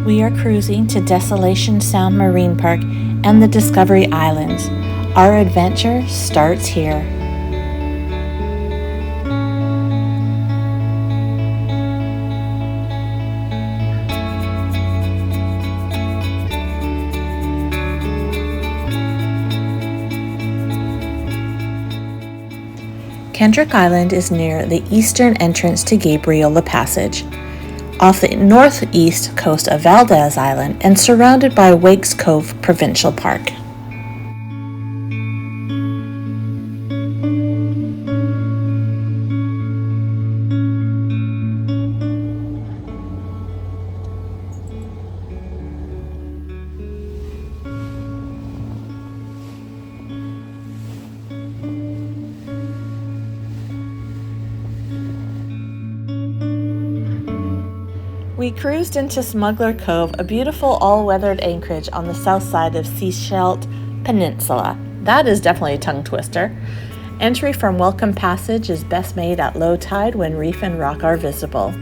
We are cruising to Desolation Sound Marine Park and the Discovery Islands. Our adventure starts here. Kendrick Island is near the eastern entrance to Gabriola Passage, off the northeast coast of Valdez Island and surrounded by Wakes Cove Provincial Park. We cruised into Smuggler Cove, a beautiful all-weathered anchorage on the south side of Seashelt Peninsula. That is definitely a tongue twister. Entry from Welcome Passage is best made at low tide when reef and rock are visible.